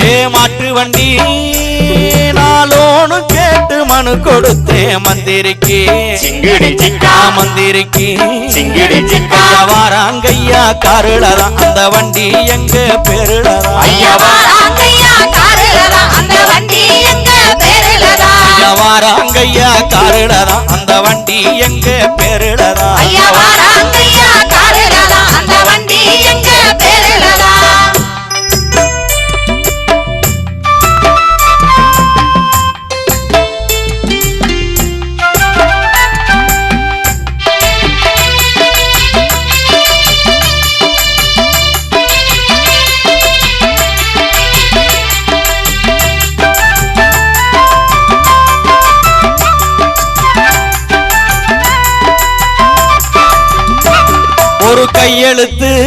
ஏ மாட்டு வண்டி நாளோனு கேட்டு மனு கொடுத்தே மந்திரிக்கு மந்திரிக்கு வாராங்கய்யா காருளதான் அந்த வண்டி எங்க பேருளதான் வாராங்கய்யா காருளதான் அந்த வண்டி எங்க பேருளதான் ஒரு கையெழுத்து